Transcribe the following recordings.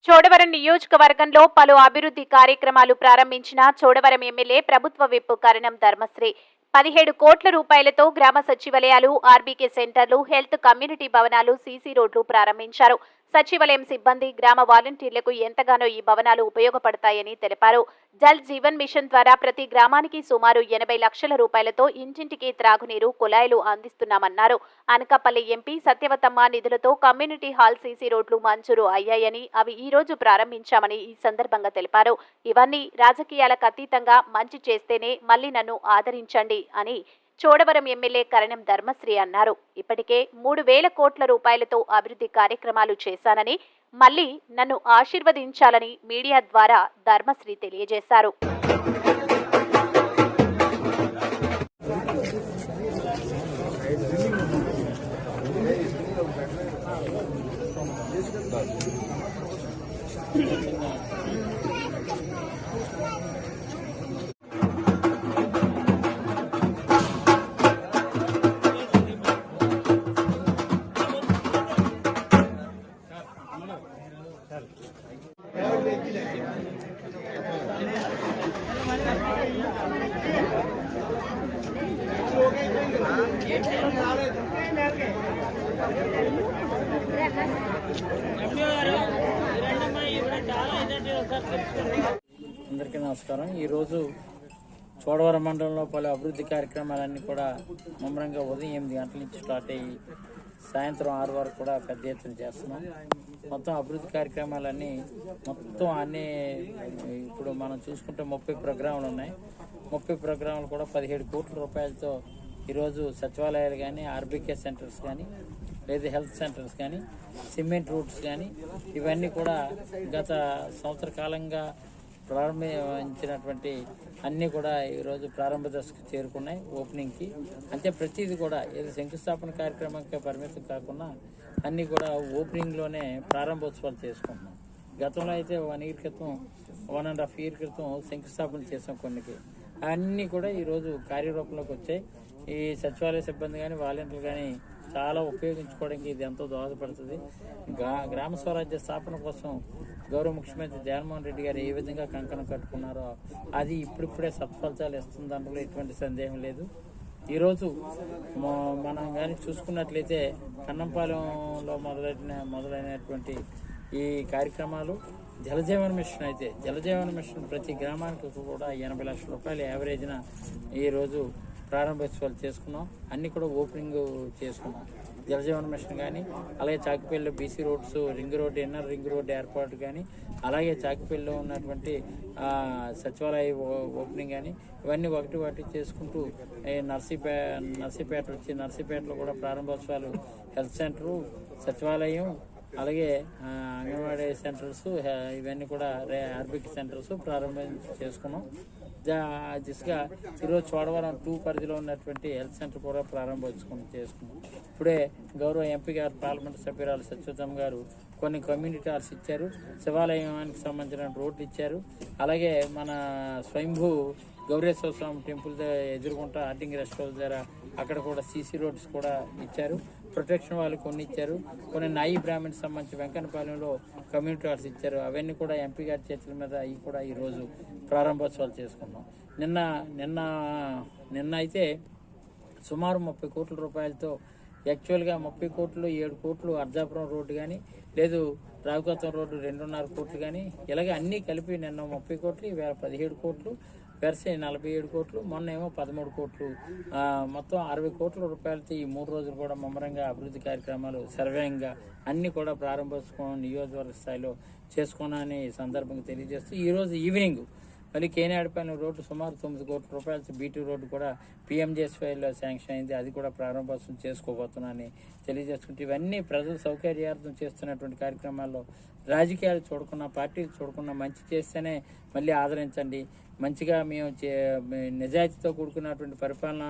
చోడవరం నియోజకవర్గంలో పలు అభివృద్ధి కార్యక్రమాలు ప్రారంభించిన చోడవరం ఎమ్మెల్యే ప్రభుత్వ విప్ కరణం ధర్మశ్రీ 17 కోట్ల రూపాయలతో గ్రామ సచివాలయాలు, ఆర్బీకే సెంటర్లు, హెల్త్ కమ్యూనిటీ భవనాలు, సీసీ రోడ్లు ప్రారంభించారు. సచివాలయం సిబ్బంది, గ్రామ వాలంటీర్లకు ఎంతగానో ఈ భవనాలు ఉపయోగపడతాయని తెలిపారు. జల్ జీవన్ మిషన్ ద్వారా ప్రతి గ్రామానికి సుమారు 80 లక్షల రూపాయలతో ఇంటింటికి త్రాగునీరు, కుళాయిలు అందిస్తున్నామన్నారు. అనకాపల్లి ఎంపీ సత్యవతమ్మ నిధులతో కమ్యూనిటీ హాల్, సీసీ రోడ్లు మంజూరు అయ్యాయని, అవి ఈ రోజు ప్రారంభించామని ఈ సందర్భంగా తెలిపారు. ఇవన్నీ రాజకీయాలకు అతీతంగా మంచి చేస్తేనే మళ్లీ నన్ను ఆదరించండి అని చోడవరం ఎమ్మెల్యే కరణం ధర్మశ్రీ అన్నారు. ఇప్పటికే 3,000 కోట్ల రూపాయలతో అభివృద్ధి కార్యక్రమాలు చేశానని, మళ్లీ నన్ను ఆశీర్వదించాలని మీడియా ద్వారా ధర్మశ్రీ తెలియజేశారు. అందరికీ నమస్కారం. ఈరోజు చోడవరం మండలంలో పలు అభివృద్ధి కార్యక్రమాలన్నీ కూడా ముమ్మరంగా ఉదయం 8 గంటల నుంచి స్టార్ట్ అయ్యి సాయంత్రం 6 వరకు కూడా పెద్ద ఎత్తున చేస్తున్నాం. మొత్తం అభివృద్ధి కార్యక్రమాలన్నీ అన్నీ ఇప్పుడు మనం చూసుకుంటే 30 ప్రోగ్రాములు ఉన్నాయి. 30 ప్రోగ్రాములు కూడా 17 కోట్ల రూపాయలతో ఈరోజు సచివాలయాలు కానీ, ఆర్బీకే సెంటర్స్ కానీ, లేదా హెల్త్ సెంటర్స్ కానీ, సిమెంట్ రూట్స్ కానీ, ఇవన్నీ కూడా గత సంవత్సర కాలంగా ప్రారంభించినటువంటి అన్నీ కూడా ఈరోజు ప్రారంభ దశకు చేరుకున్నాయి. ఓపెనింగ్కి అంటే ప్రతిదీ కూడా ఏదో శంకుస్థాపన కార్యక్రమానికి పరిమితం కాకుండా అన్నీ కూడా ఓపెనింగ్లోనే ప్రారంభోత్సవాలు చేసుకుంటున్నాం. గతంలో అయితే 1 ఇయర్ క్రితం, 1.5 ఇయర్ క్రితం శంకుస్థాపన చేసాం కొన్నికి. అన్నీ కూడా ఈరోజు కార్యరూపంలోకి వచ్చాయి. ఈ సచివాలయ సిబ్బంది కానీ, వాలంటీర్లు కానీ చాలా ఉపయోగించుకోవడానికి ఇది ఎంతో దోహదపడుతుంది. గ్రామ స్వరాజ్య స్థాపన కోసం గౌరవ ముఖ్యమంత్రి జగన్మోహన్ రెడ్డి గారు ఏ విధంగా కంకణం కట్టుకున్నారో అది ఇప్పుడిప్పుడే సత్ఫలితాలు ఇస్తుంది, దాంట్లో ఎటువంటి సందేహం లేదు. ఈరోజు మనం కానీ చూసుకున్నట్లయితే కన్నంపాలెంలో మొదలైనటువంటి ఈ కార్యక్రమాలు జలజీవన మిషన్ అయితే జలజీవన మిషన్ ప్రతి గ్రామానికి కూడా 80 లక్షల రూపాయలు యావరేజ్న ఈరోజు ప్రారంభోత్సవాలు చేసుకున్నాం. అన్నీ కూడా ఓపెనింగ్ చేసుకున్నాం. జలజీవన మిషన్ కానీ, అలాగే చాకిపల్లిలో BC roads, ring road, inner ring road ఏర్పాటు కానీ, అలాగే చాకిపల్లిలో ఉన్నటువంటి సచివాలయ ఓపెనింగ్ కానీ, ఇవన్నీ ఒకటి చేసుకుంటూ నర్సీపేట వచ్చి నర్సీపేటలో కూడా ప్రారంభోత్సవాలు, హెల్త్ సెంటరు, సచివాలయం, అలాగే అంగన్వాడీ సెంటర్స్, ఇవన్నీ కూడా ఆర్బీకే సెంటర్స్ ప్రారంభం చేసుకున్నాం. దిశగా ఈరోజు చోడవరం 2 పరిధిలో ఉన్నటువంటి హెల్త్ సెంటర్ కూడా ప్రారంభోత్సవం చేసుకున్నాం. ఇప్పుడే గౌరవ ఎంపీ గారు, పార్లమెంట్ సభ్యురాలు సత్యవతమ్మ గారు కొన్ని కమ్యూనిటీ హాల్స్ ఇచ్చారు, శివాలయానికి సంబంధించిన రోడ్లు ఇచ్చారు. అలాగే మన స్వయంభూ గౌరేశ్వర స్వామి టెంపుల్ ఎదుర్కొంటా ఆర్టింగ్ రెస్ట్ హౌస్ దగ్గర అక్కడ కూడా సీసీ రోడ్స్ కూడా ఇచ్చారు. ప్రొటెక్షన్ వాళ్ళు కొన్ని ఇచ్చారు. కొన్ని నాయి బ్రాహ్మణ్ సంబంధించి వెంకన్నపాలెంలో కమ్యూనిటీ హాల్స్ ఇచ్చారు. అవన్నీ కూడా ఎంపీ గారి చేతుల మీద అవి కూడా ఈరోజు ప్రారంభోత్సవాలు చేసుకున్నాం. నిన్న అయితే సుమారు 30 కోట్ల రూపాయలతో, యాక్చువల్గా 30 కోట్లు, 7 కోట్లు అర్జాపురం రోడ్డు కానీ, లేదు రావుకత్తం రోడ్డు 2.5 కోట్లు కానీ, ఇలాగే అన్నీ కలిపి నిన్న 30 కోట్లు, ఇవాళ 17 కోట్లు, వెరసే 47 కోట్లు, మొన్న ఏమో 13 కోట్లు, మొత్తం 60 కోట్ల రూపాయలతో ఈ 3 రోజులు కూడా ముమ్మరంగా అభివృద్ధి కార్యక్రమాలు సర్వేయంగా అన్నీ కూడా ప్రారంభోత్సవం నియోజకవర్గ స్థాయిలో చేసుకున్నానని సందర్భంగా తెలియజేస్తూ, ఈరోజు ఈవినింగ్ మళ్ళీ కేనాడిపల్లి రోడ్డు సుమారు 9 కోట్ల రూపాయలతో బీటీ రోడ్డు కూడా PMJSYలో శాంక్షన్ అయింది. అది కూడా ప్రారంభోత్సవం చేసుకోబోతున్నానని తెలియజేసుకుంటే, ఇవన్నీ ప్రజల సౌకర్యార్థం చేస్తున్నటువంటి కార్యక్రమాల్లో రాజకీయాలు చూడకుండా, పార్టీలు చూడకుండా మంచి చేస్తేనే మళ్ళీ ఆదరించండి. మంచిగా మేము నిజాయితీతో కూడుకున్నటువంటి పరిపాలన,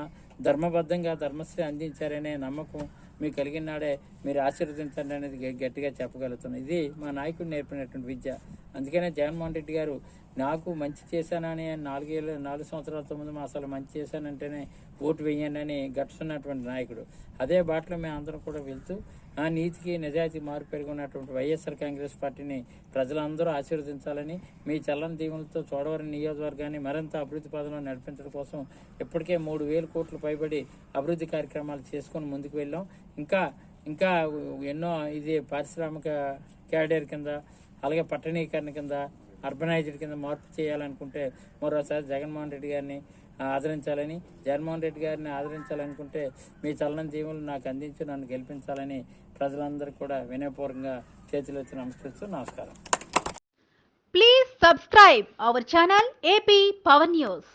ధర్మబద్ధంగా ధర్మశ్రీ అందించారనే నమ్మకం మీకు కలిగిన నాడే మీరు ఆశీర్వదించండి అనేది గట్టిగా చెప్పగలుగుతున్నాం. ఇది మా నాయకుడు నేర్పినటువంటి విద్య. అందుకనే జగన్మోహన్ రెడ్డి గారు నాకు మంచి చేశానని 4 సంవత్సరాల 9 మాసాలు మంచి చేశానంటేనే ఓటు వేయండి అని గట్టున్నటువంటి నాయకుడు. అదే బాటలో మేము అందరం కూడా వెళ్తూ ఆ నీతికి నిజాయితీ మారు పెరుగున్నటువంటి వైఎస్ఆర్ కాంగ్రెస్ పార్టీని ప్రజలందరూ ఆశీర్వదించాలని, మీ చల్లని దీవులతో చోడవరం నియోజకవర్గాన్ని మరింత అభివృద్ధి పదంలో నడిపించడం కోసం ఇప్పటికే 3,000 కోట్లు పైబడి అభివృద్ధి కార్యక్రమాలు చేసుకొని ముందుకు వెళ్ళాం. ఇంకా ఎన్నో ఇది పారిశ్రామిక క్యాడర్ కింద, అలాగే పట్టణీకరణ కింద, అర్బనైజ్డ్ కింద మార్పు చేయాలనుకుంటే మరోసారి జగన్మోహన్ రెడ్డి గారిని ఆదరించాలని, జగన్మోహన్ రెడ్డి గారిని ఆదరించాలనుకుంటే మీ చల్లని దీవులు నాకు అందించి నన్ను గెలిపించాలని ప్రజలందరూ కూడా వినయపూర్వకంగా చేతులెత్తి నమస్కరిస్తూ నమస్కారం. Please subscribe our channel AP Power News.